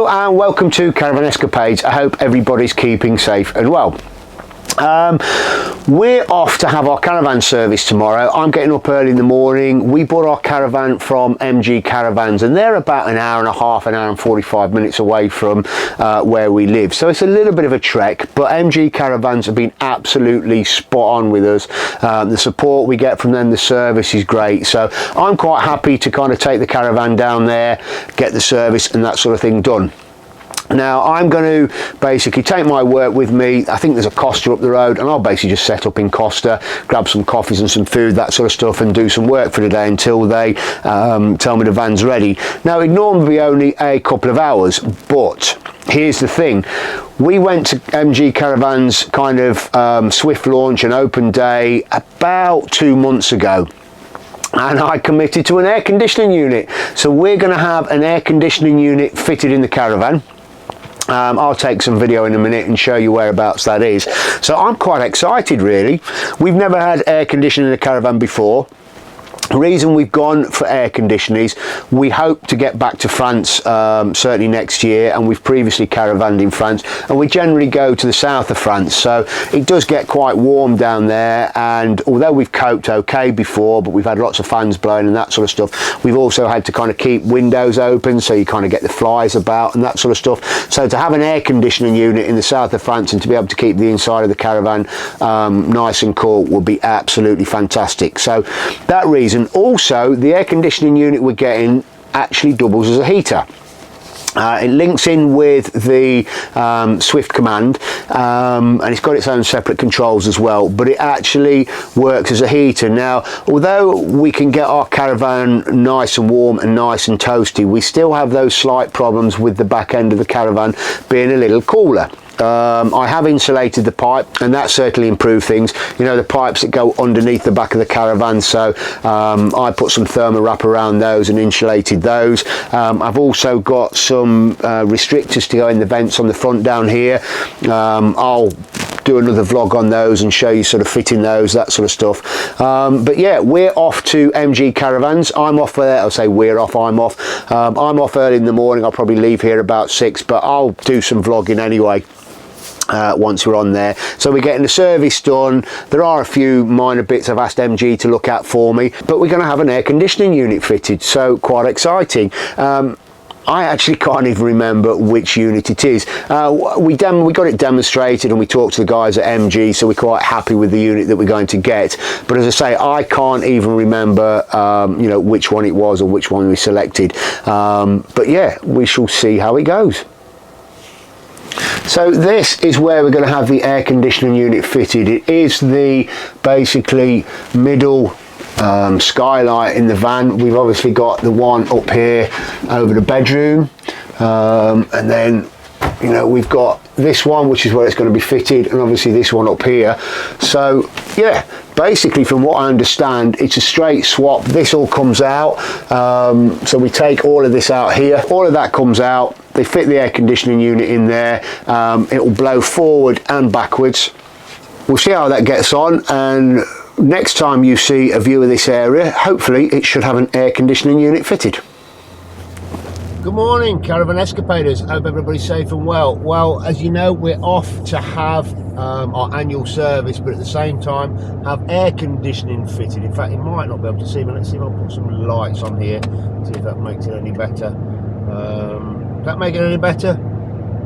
and welcome to Caravan Escapades. I hope everybody's keeping safe and well. We're off to have our caravan service tomorrow. I'm getting up early in the morning. We bought our caravan from MG Caravans and they're about an hour and a half, an hour and 45 minutes away from where we live. So it's a little bit of a trek, but MG Caravans have been absolutely spot on with us. The support we get from them, the service is great. So I'm quite happy to kind of take the caravan down there, get the service and that sort of thing done. Now I'm going to basically take my work with me. I think there's a Costa up the road and I'll basically just set up in Costa, grab some coffees and some food, that sort of stuff, and do some work for the day until they tell me the van's ready. Now it'd normally be only a couple of hours, but here's the thing. We went to MG Caravans kind of swift launch and open day about 2 months ago. And I committed to an air conditioning unit. So we're going to have an air conditioning unit fitted in the caravan. I'll take some video in a minute and show you whereabouts that is. So I'm quite excited really. We've never had air conditioning in a caravan before. The reason we've gone for air conditioning is we hope to get back to France certainly next year, and we've previously caravanned in France and we generally go to the south of France, so it does get quite warm down there. And although we've coped okay before, but we've had lots of fans blowing and that sort of stuff, we've also had to kind of keep windows open so you kind of get the flies about and that sort of stuff. So to have an air conditioning unit in the south of France and to be able to keep the inside of the caravan nice and cool would be absolutely fantastic. So that reason. Also, the air conditioning unit we're getting actually doubles as a heater. It links in with the Swift command and it's got its own separate controls as well, but it actually works as a heater. Now, although we can get our caravan nice and warm and nice and toasty, we still have those slight problems with the back end of the caravan being a little cooler. I have insulated the pipe and that certainly improved things. You know, the pipes that go underneath the back of the caravan, so I put some thermal wrap around those and insulated those. I've also got some restrictors to go in the vents on the front down here. I'll do another vlog on those and show you sort of fitting those, that sort of stuff. But yeah, we're off to MG Caravans. I'm off there. I'll say we're off, I'm off. I'm off early in the morning. I'll probably leave here about 6, but I'll do some vlogging anyway. Once we're on there. So we're getting the service done. There are a few minor bits I've asked MG to look at for me, but we're going to have an air conditioning unit fitted, so quite exciting. I actually can't even remember which unit it is. We got it demonstrated and we talked to the guys at MG, so we're quite happy with the unit that we're going to get. But as I say, I can't even remember you know, which one it was or which one we selected. But yeah, we shall see how it goes. So this is where we're going to have the air conditioning unit fitted. It is the basically middle skylight in the van. We've obviously got the one up here over the bedroom, and then you know we've got this one which is where it's going to be fitted, and obviously this one up here. So yeah, basically from what I understand it's a straight swap. This all comes out, so we take all of this out here, all of that comes out, they fit the air conditioning unit in there. It will blow forward and backwards. We'll see how that gets on, and next time you see a view of this area, hopefully it should have an air conditioning unit fitted. Good morning, Caravan Escapades. Hope everybody's safe and well. Well, as you know, we're off to have our annual service, but at the same time have air conditioning fitted. In fact, you might not be able to see, but let's see if I'll put some lights on here, see if that makes it any better. Does that make it any better?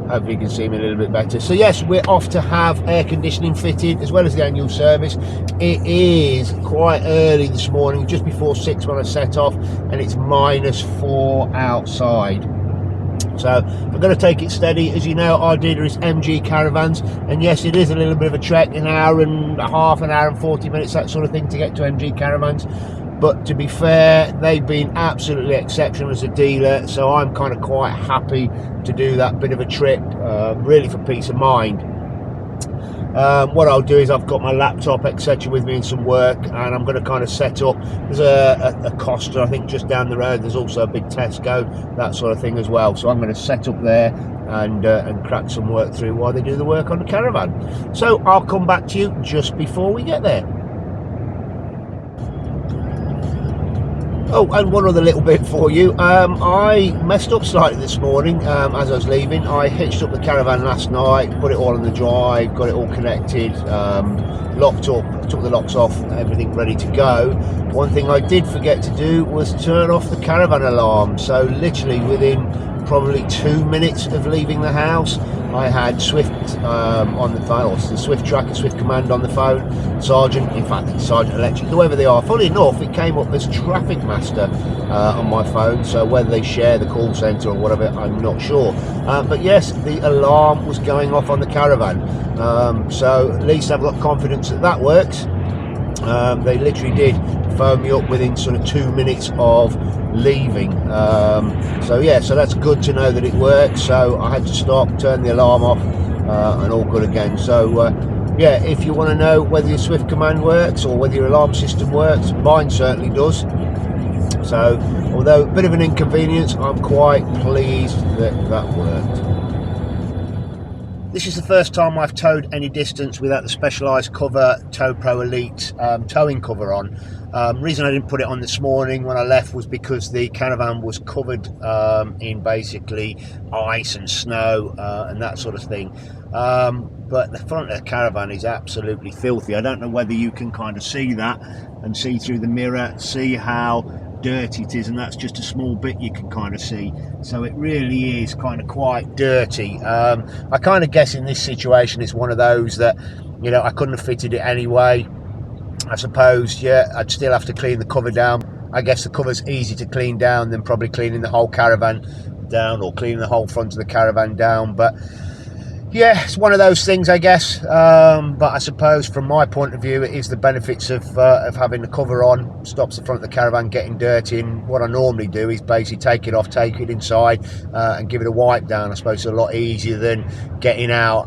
Hopefully you can see me a little bit better. So yes, we're off to have air conditioning fitted as well as the annual service. It is quite early this morning, just before 6 when I set off, and it's -4 outside. So I'm going to take it steady. As you know, our dealer is MG Caravans, and yes, it is a little bit of a trek, an hour and a half, an hour and 40 minutes, that sort of thing, to get to MG Caravans. But to be fair, they've been absolutely exceptional as a dealer, so I'm kind of quite happy to do that bit of a trip, really for peace of mind. What I'll do is I've got my laptop etc with me and some work, and I'm going to kind of set up. There's a Costa I think just down the road. There's also a big Tesco, that sort of thing as well. So I'm going to set up there and crack some work through while they do the work on the caravan. So I'll come back to you just before we get there. Oh, and one other little bit for you. I messed up slightly this morning as I was leaving. I hitched up the Caravan last night, put it all on the drive, got it all connected, locked up, took the locks off, everything ready to go. One thing I did forget to do was turn off the Caravan alarm. So literally within probably 2 minutes of leaving the house, I had Swift on the phone, or the Swift Tracker, Swift Command on the phone, Sergeant, in fact Sergeant Electric, whoever they are. Funny enough, it came up as Traffic Master on my phone, so whether they share the call centre or whatever, I'm not sure. But yes, the alarm was going off on the Caravan, so at least I've got confidence that that works. They literally did phone me up within sort of 2 minutes of leaving, so yeah, so that's good to know that it works. So I had to stop, turn the alarm off, and all good again. So yeah, if you want to know whether your Swift Command works or whether your alarm system works, mine certainly does. So although a bit of an inconvenience, I'm quite pleased that that worked. This is the first time I've towed any distance without the Specialized Cover Tow Pro Elite towing cover on. Reason I didn't put it on this morning when I left was because the Caravan was covered in basically ice and snow and that sort of thing. But the front of the Caravan is absolutely filthy. I don't know whether you can kind of see that and see through the mirror, see how dirty it is, and that's just a small bit you can kind of see. So it really is kind of quite dirty. I kind of guess in this situation it's one of those that, you know, I couldn't have fitted it anyway. I suppose, yeah, I'd still have to clean the cover down. I guess the cover's easy to clean down than probably cleaning the whole Caravan down, or cleaning the whole front of the Caravan down. But yeah, it's one of those things, I guess. But I suppose from my point of view, it is the benefits of having the cover on. Stops the front of the Caravan getting dirty. And what I normally do is basically take it off, take it inside, and give it a wipe down. I suppose it's a lot easier than getting out,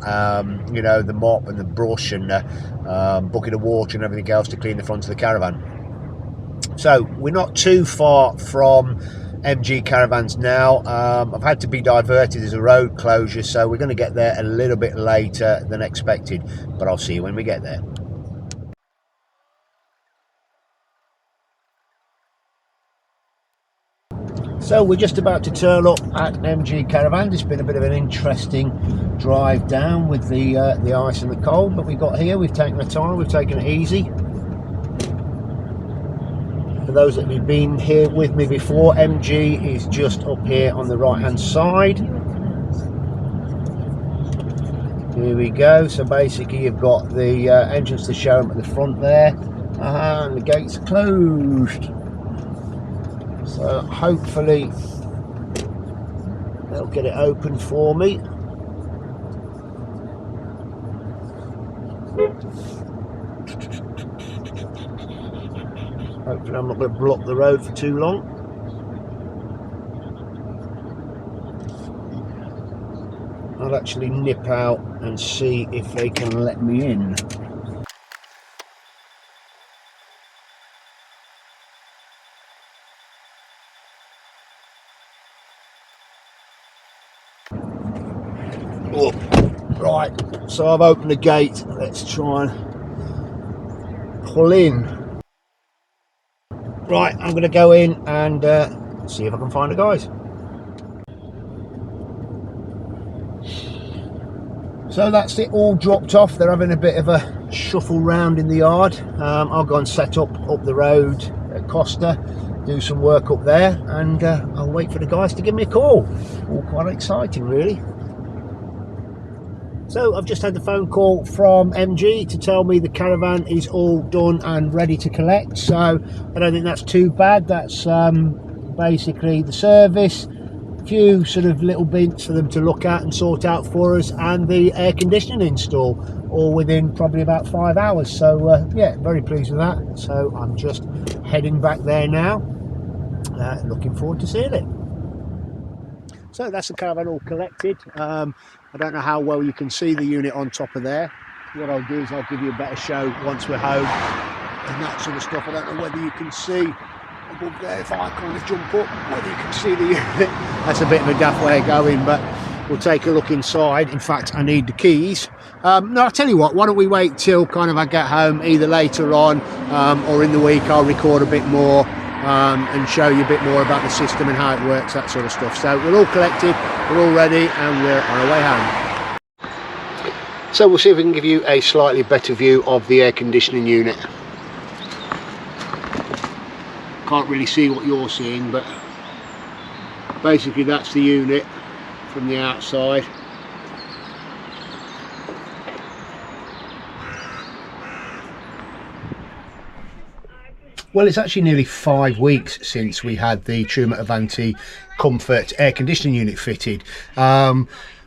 you know, the mop and the brush and bucket of water and everything else to clean the front of the Caravan. So we're not too far from MG Caravans now. I've had to be diverted as a road closure, so we're going to get there a little bit later than expected, but I'll see you when we get there. So we're just about to turn up at MG Caravan. It's been a bit of an interesting drive down with the ice and the cold, but we got here, we've taken our time, we've taken it easy. For those that have been here with me before, MG is just up here on the right hand side. Here we go. So basically you've got the entrance to the showroom at the front there, and the gates are closed. So hopefully they'll get it open for me. Hopefully I'm not going to block the road for too long. I'll actually nip out and see if they can let me in. Oh, right, so I've opened the gate. Let's try and pull in. Right, I'm going to go in and see if I can find the guys. So that's it, all dropped off. They're having a bit of a shuffle round in the yard. I'll go and set up the road at Costa, do some work up there, and I'll wait for the guys to give me a call. All quite exciting, really. So I've just had the phone call from MG to tell me the Caravan is all done and ready to collect. So I don't think that's too bad. That's basically the service, a few sort of little bits for them to look at and sort out for us, and the air conditioning install, all within probably about 5 hours. So yeah, very pleased with that. So I'm just heading back there now, looking forward to seeing it. So that's the Caravan all collected. I don't know how well you can see the unit on top of there. What I'll do is I'll give you a better show once we're home and that sort of stuff. I don't know whether you can see above there, if I kind of jump up, whether you can see the unit. That's a bit of a daft way of going, but we'll take a look inside. In fact, I need the keys. No, I'll tell you what, why don't we wait till kind of I get home, either later on or in the week. I'll record a bit more and show you a bit more about the system and how it works, that sort of stuff. So we're all collected, we're all ready, and we're on our way home. So we'll see if we can give you a slightly better view of the air conditioning unit. Can't really see what you're seeing, but basically that's the unit from the outside. Well, it's actually nearly 5 weeks since we had the Truma Aventa Comfort air conditioning unit fitted.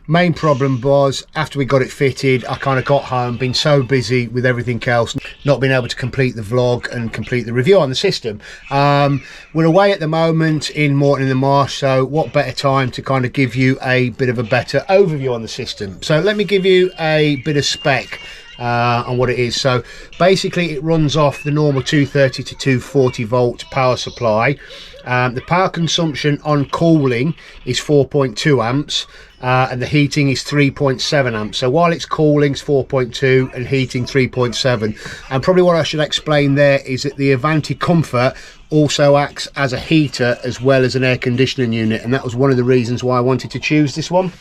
Main problem was after we got it fitted, I kind of got home, been so busy with everything else, not being able to complete the vlog and complete the review on the system. We're away at the moment in Morton in the Marsh, so what better time to kind of give you a bit of a better overview on the system. So let me give you a bit of spec on what it is. So basically it runs off the normal 230 to 240 volt power supply. The power consumption on cooling is 4.2 amps and the heating is 3.7 amps. So while it's cooling it's 4.2 and heating 3.7. And probably what I should explain there is that the Aventa Comfort also acts as a heater as well as an air conditioning unit, and that was one of the reasons why I wanted to choose this one.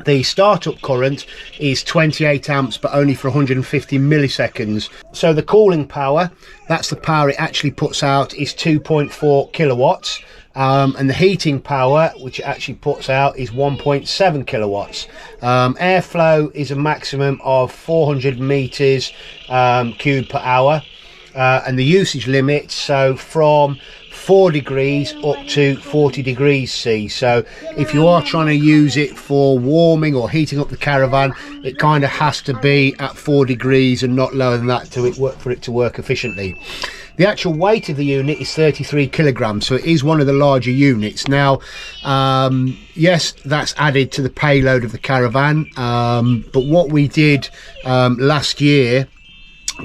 The startup current is 28 amps, but only for 150 milliseconds. So the cooling power, that's the power it actually puts out, is 2.4 kilowatts. And the heating power, which it actually puts out, is 1.7 kilowatts. Airflow is a maximum of 400 meters cubed per hour. And the usage limit, so from 4 degrees up to 40 degrees C. So if you are trying to use it for warming or heating up the caravan, it kind of has to be at 4 degrees and not lower than that for it to work efficiently. The actual weight of the unit is 33 kilograms, so it is one of the larger units. Now, yes, that's added to the payload of the Caravan, but what we did last year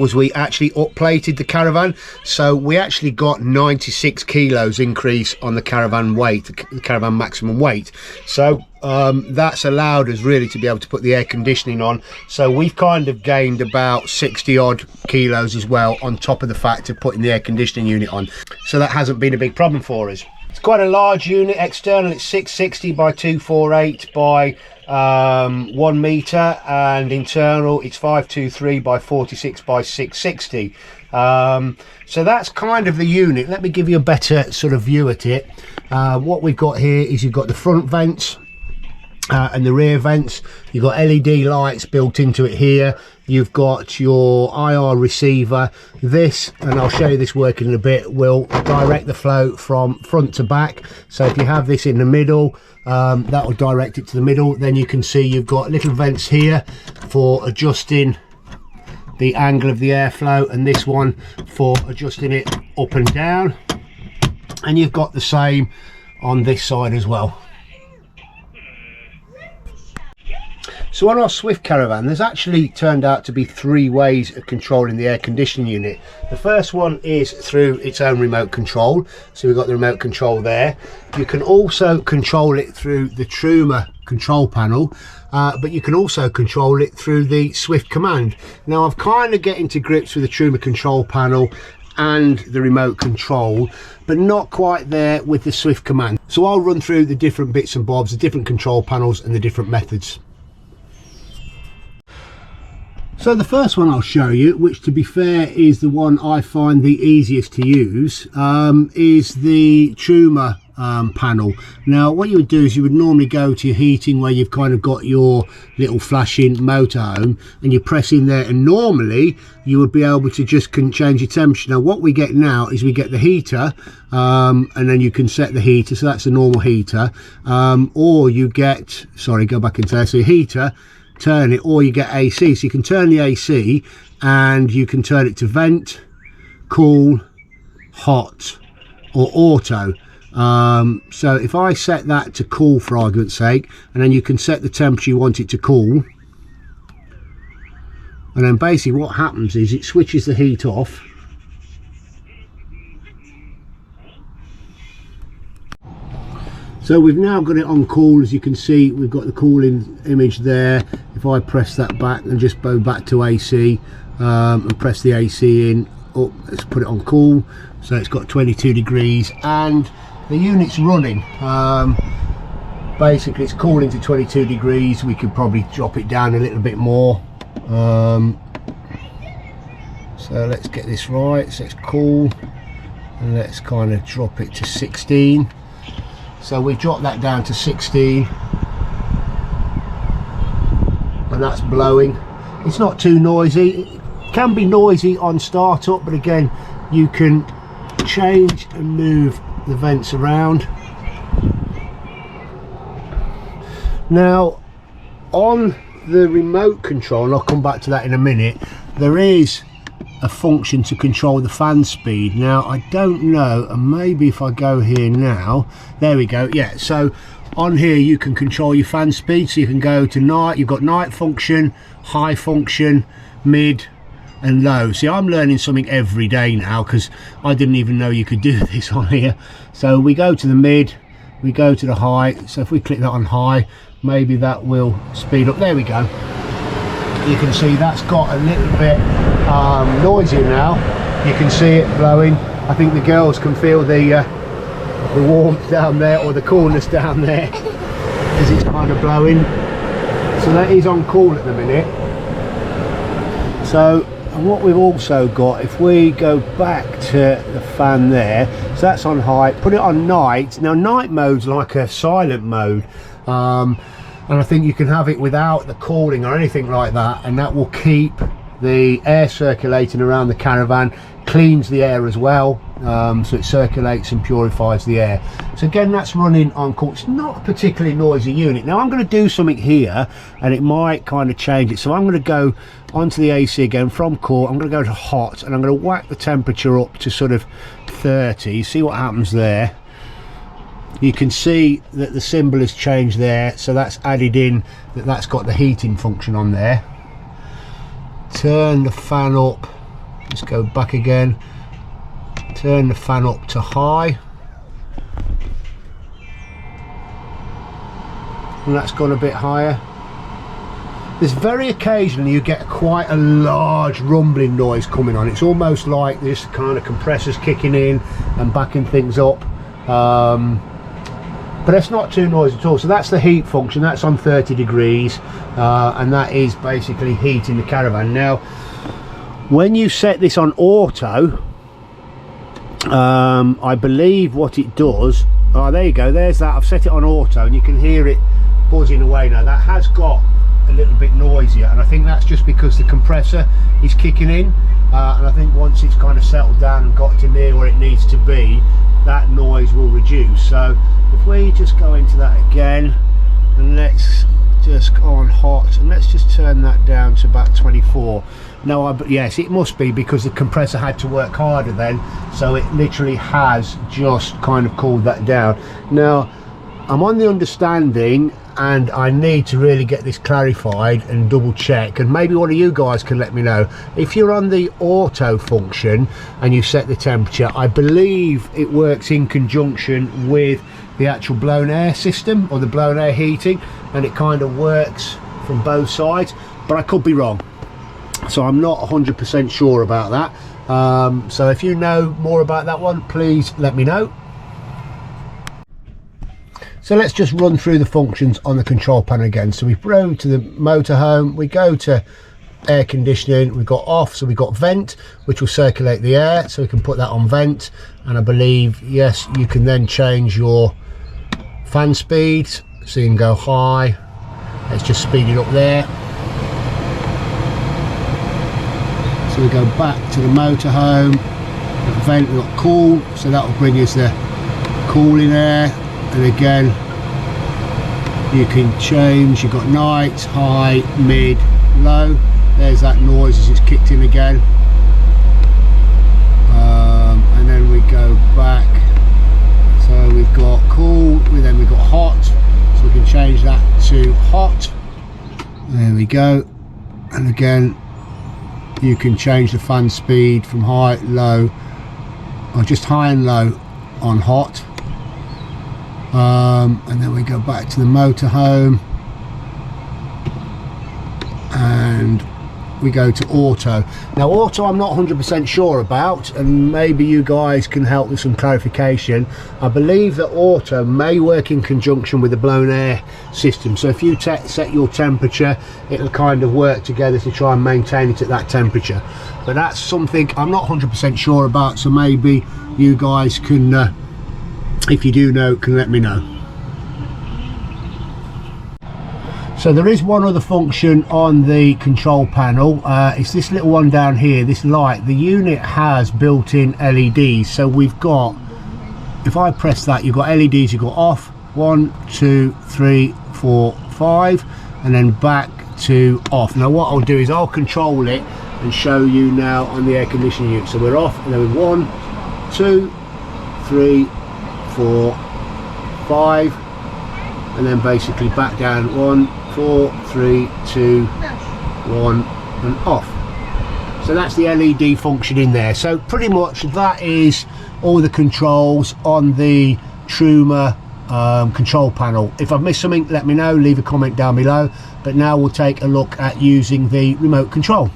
was we actually upplated the Caravan, so we actually got 96 kilos increase on the Caravan weight, the Caravan maximum weight. So that's allowed us really to be able to put the air conditioning on, so we've kind of gained about 60 odd kilos as well on top of the fact of putting the air conditioning unit on, so that hasn't been a big problem for us. It's quite a large unit. External it's 660 by 248 by 1 meter, and internal it's 523 by 46 by 660. So that's kind of the unit. Let me give you a better sort of view at it. What we've got here is you've got the front vents and the rear vents. You've got LED lights built into it here. You've got your IR receiver. This, and I'll show you this working in a bit, will direct the flow from front to back. So if you have this in the middle, that will direct it to the middle. Then you can see you've got little vents here for adjusting the angle of the airflow, and this one for adjusting it up and down. And you've got the same on this side as well. So on our Swift Caravan, there's actually turned out to be 3 ways of controlling the air conditioning unit. The first one is through its own remote control. So we've got the remote control there. You can also control it through the Truma control panel, but you can also control it through the Swift command. Now I've kind of getting to grips with the Truma control panel and the remote control, but not quite there with the Swift command. So I'll run through the different bits and bobs, the different control panels and the different methods. So the first one I'll show you, which to be fair is the one I find the easiest to use, is the Truma panel. Now what you would do is you would normally go to your heating where you've kind of got your little flashing motorhome, and you press in there, and normally you would be able to just change your temperature. Now what we get now is we get the heater, and then you can set the heater, so that's a normal heater, or you get, sorry, go back into there, so your heater, turn it, or you get AC. So you can turn the AC and you can turn it to vent, cool, hot or auto. So if I set that to cool for argument's sake, and then you can set the temperature you want it to cool, and then basically what happens is it switches the heat off. So we've now got it on cool. As you can see, we've got the cooling image there. If I press that back and just go back to AC and press the AC in, up, let's put it on cool, so it's got 22 degrees and the unit's running. Basically it's cooling to 22 degrees. We could probably drop it down a little bit more. So let's get this right, so it's cool, and let's kind of drop it to 16. So we drop that down to 16, and that's blowing. It's not too noisy. It can be noisy on startup, but again, you can change and move the vents around. Now on the remote control, and I'll come back to that in a minute, there is a function to control the fan speed. Now I don't know, and maybe if I go here now, there we go, yeah, so on here you can control your fan speed, so you can go to night, you've got night function, high function, mid and low. See, I'm learning something every day now, because I didn't even know you could do this on here. So we go to the mid, we go to the high, so if we click that on high, maybe that will speed up. There we go. You can see that's got a little bit noisy now. You can see it blowing. I think the girls can feel the warmth down there, or the coolness down there, as it's kind of blowing. So that is on cool at the minute. So, and what we've also got, if we go back to the fan there, so that's on high, put it on night. Now night mode's like a silent mode, and I think you can have it without the cooling or anything like that, and that will keep the air circulating around the Caravan, cleans the air as well, so it circulates and purifies the air. So again, that's running on cool. It's not a particularly noisy unit. Now I'm going to do something here and it might kind of change it, so I'm going to go onto the AC again from cool. I'm going to go to hot, and I'm going to whack the temperature up to sort of 30, see what happens there. You can see that the symbol has changed there, so that's added in that that's got the heating function on there. Turn the fan up, let's go back again, turn the fan up to high, and that's gone a bit higher. There's very occasionally you get quite a large rumbling noise coming on. It's almost like this kind of compressors kicking in and backing things up, but it's not too noisy at all. So that's the heat function, that's on 30 degrees, and that is basically heating the Caravan. Now when you set this on auto, I believe what it does, oh there you go, there's that, I've set it on auto and you can hear it buzzing away. Now that has got a little bit noisier, and I think that's just because the compressor is kicking in, and I think once it's kind of settled down and got to near where it needs to be, that noise will reduce. So if we just go into that again, and let's just go on hot, and let's just turn that down to about 24. No, yes, it must be because the compressor had to work harder then, so it literally has just kind of cooled that down. Now I'm on the understanding, and I need to really get this clarified and double check, and maybe one of you guys can let me know, if you're on the auto function and you set the temperature, I believe it works in conjunction with the actual blown air system, or the blown air heating, and it kind of works from both sides, but I could be wrong, so I'm not 100% sure about that. So if you know more about that one, please let me know. So let's just run through the functions on the control panel again. So we go to the motorhome, we go to air conditioning, we've got off, so we've got vent, which will circulate the air, so we can put that on vent, and I believe, yes, you can then change your fan speeds, so you can go high, let's just speed it up there. So we go back to the motorhome, vent, we've got cool, so that will bring us the cooling air. And again, you can change, you've got night, high, mid, low. There's that noise as it's kicked in again. And then we go back, so we've got cool, then we've got hot, so we can change that to hot. There we go. And again, you can change the fan speed from high, low, or just high and low on hot. And then we go back to the motorhome, and we go to auto. Now auto I'm not 100% sure about, and maybe you guys can help with some clarification. I believe that auto may work in conjunction with the blown air system, so if you set your temperature, it'll kind of work together to try and maintain it at that temperature. But that's something I'm not 100% sure about, so maybe you guys can, if you do know, can let me know. So there is one other function on the control panel. It's this little one down here, this light. The unit has built-in LEDs, so we've got, if I press that, you've got LEDs, you've got off, 1, 2, 3, 4, 5, and then back to off. Now what I'll do is I'll control it and show you now on the air conditioning unit. So we're off, and then we're 1, 2, 3, 4, 5, and then basically back down, 1, 4, 3, 2, 1, and off. So that's the LED function in there. So pretty much that is all the controls on the Truma control panel. If I've missed something, let me know, leave a comment down below. But now we'll take a look at using the remote control.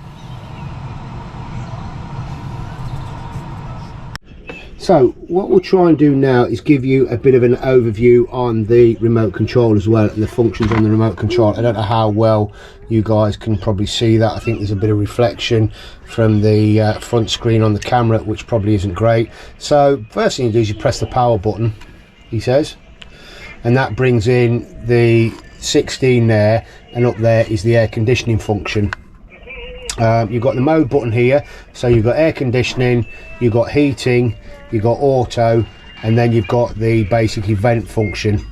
So what we'll try and do now is give you a bit of an overview on the remote control as well, and the functions on the remote control. I don't know how well you guys can probably see that. I think there's a bit of reflection from the front screen on the camera, which probably isn't great. So first thing you do is you press the power button, he says, and that brings in the 16 there, and up there is the air conditioning function. You've got the mode button here, so you've got air conditioning, you've got heating, you've got auto, and then you've got the basically vent function.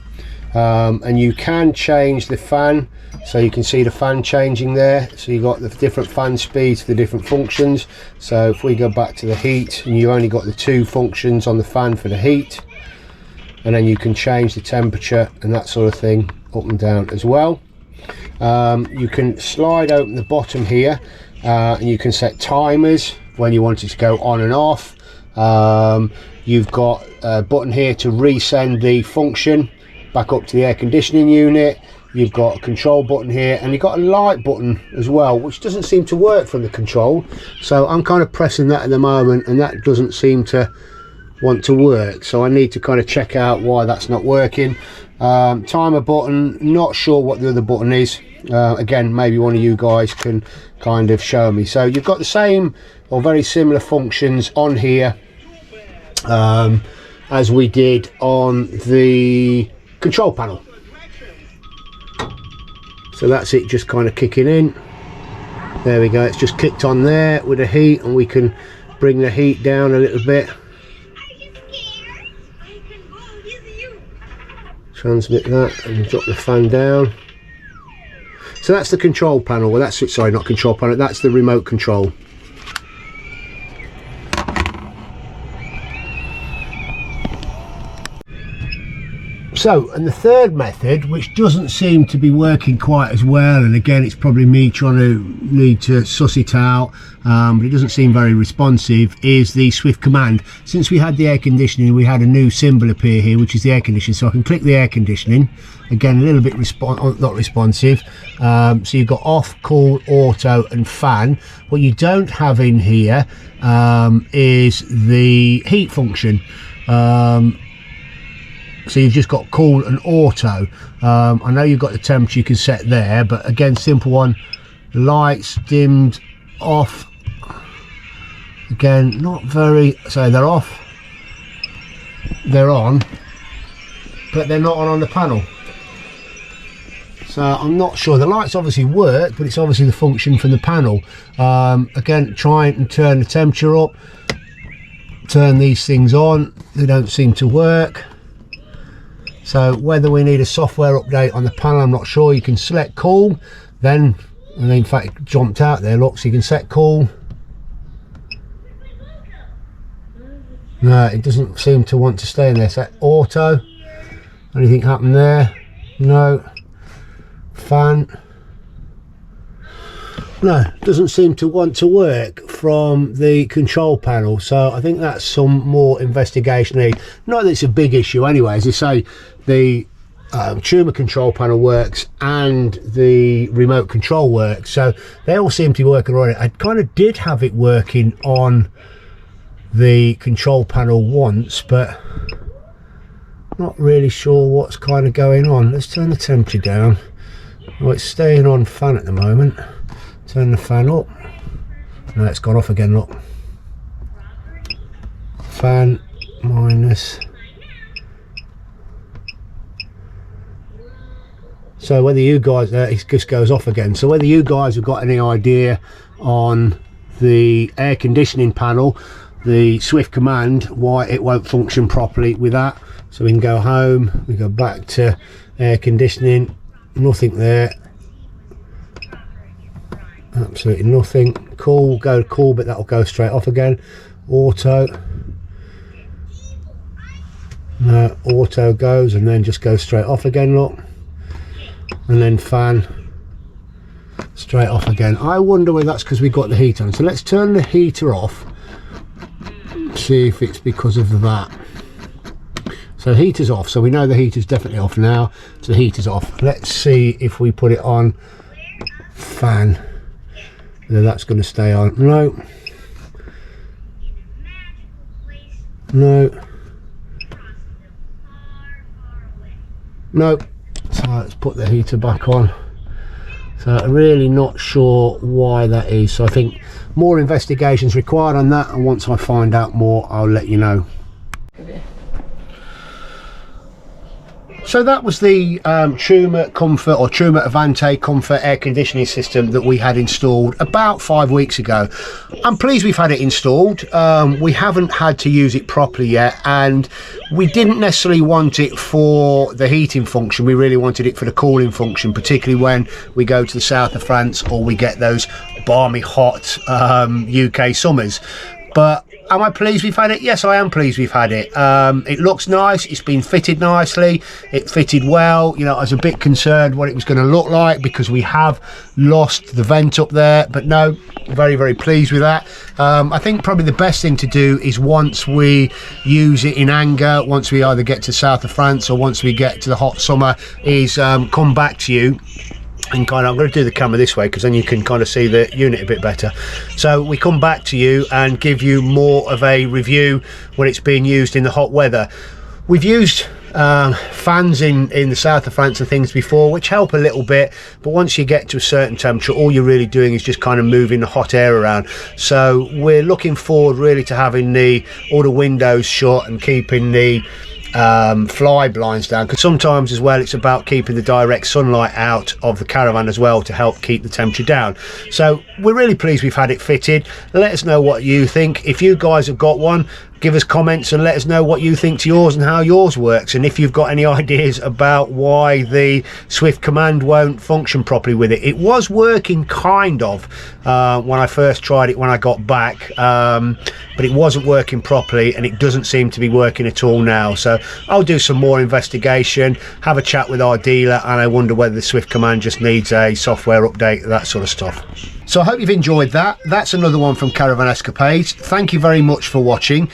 And you can change the fan, so you can see the fan changing there. So you've got the different fan speeds for the different functions. So if we go back to the heat, and you only got the 2 functions on the fan for the heat, and then you can change the temperature and that sort of thing up and down as well. You can slide open the bottom here, and you can set timers when you want it to go on and off. You've got a button here to resend the function back up to the air conditioning unit. You've got a control button here, and you've got a light button as well, which doesn't seem to work from the control. So I'm kind of pressing that at the moment, and that doesn't seem to want to work, so I need to kind of check out why that's not working. Timer button, not sure what the other button is. Again, maybe one of you guys can kind of show me. So you've got the same or very similar functions on here as we did on the control panel. So that's it, just kind of kicking in. There we go, it's just kicked on there with the heat, and we can bring the heat down a little bit. Transmit that and drop the fan down. So that's the control panel. Well, that's it, sorry, not control panel, that's the remote control. So, and the third method, which doesn't seem to be working quite as well, and again it's probably me trying to need to suss it out, but it doesn't seem very responsive, is the Swift command. Since we had the air conditioning, we had a new symbol appear here, which is the air conditioning. So I can click the air conditioning, again a little bit not responsive. So you've got off, cool, auto and fan. What you don't have in here is the heat function. So you've just got cool and auto. I know you've got the temperature you can set there, but again, simple one. Lights dimmed, off. Again, not very, so they're off, they're on, but they're not on the panel. So I'm not sure. The lights obviously work, but it's obviously the function from the panel. Again, try and turn the temperature up, turn these things on, they don't seem to work. So whether we need a software update on the panel, I'm not sure. You can select cool, then, and in fact it jumped out there, look, so you can set cool. No, it doesn't seem to want to stay in there. Set auto, anything happen there? No. Fan, no, doesn't seem to want to work from the control panel. So I think that's some more investigation. Not that it's a big issue anyway. As you say, the Truma control panel works and the remote control works, so they all seem to be working already. I kind of did have it working on the control panel once, but not really sure what's kind of going on. Let's turn the temperature down. Oh, it's staying on fan at the moment. Turn the fan up. No, it's gone off again, look. Fan minus. So whether you guys, it just goes off again. So whether you guys have got any idea on the air conditioning panel, the Swift command, why it won't function properly with that. So we can go home, we go back to air conditioning, nothing there. Absolutely nothing. Cool, go to cool, but that'll go straight off again. Auto. No, auto goes and then just goes straight off again, look. And then fan, straight off again. I wonder whether that's because we got the heat on. So let's turn the heater off, see if it's because of that. So the heater's off, so we know the heater's definitely off now. So the heater's off. Let's see if we put it on fan, whether that's going to stay on. No, no, no. So let's put the heater back on. So I'm really not sure why that is. So I think more investigations required on that, and once I find out more, I'll let you know. So that was the Truma Comfort, or Truma Aventa Comfort air conditioning system that we had installed about 5 weeks ago. I'm pleased we've had it installed. We haven't had to use it properly yet, and we didn't necessarily want it for the heating function. We really wanted it for the cooling function, particularly when we go to the south of France or we get those balmy hot UK summers. But am I pleased we've had it? Yes, I am pleased we've had it. It looks nice. It's been fitted nicely. It fitted well. You know, I was a bit concerned what it was going to look like because we have lost the vent up there. But no, very, very pleased with that. I think probably the best thing to do is once we use it in anger, once we either get to the south of France or once we get to the hot summer, is come back to you. And kind of, I'm going to do the camera this way because then you can kind of see the unit a bit better. So we come back to you and give you more of a review when it's being used in the hot weather. We've used fans in the south of France and things before, which help a little bit, but once you get to a certain temperature, all you're really doing is just kind of moving the hot air around. So we're looking forward really to having all the windows shut and keeping the fly blinds down, because sometimes as well it's about keeping the direct sunlight out of the Caravan as well to help keep the temperature down. So we're really pleased we've had it fitted. Let us know what you think. If you guys have got one, give us comments and let us know what you think to yours and how yours works, and if you've got any ideas about why the Swift command won't function properly with it. It was working kind of when I first tried it when I got back, but it wasn't working properly, and it doesn't seem to be working at all now. So I'll do some more investigation, have a chat with our dealer, and I wonder whether the Swift command just needs a software update, that sort of stuff. So I hope you've enjoyed that. That's another one from Caravan Escapades. Thank you very much for watching.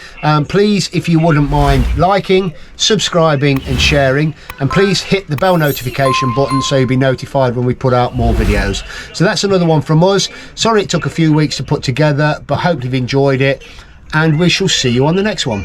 Please, if you wouldn't mind liking, subscribing and sharing, and please hit the bell notification button so you'll be notified when we put out more videos. So that's another one from us. Sorry it took a few weeks to put together, but hope you've enjoyed it, and we shall see you on the next one.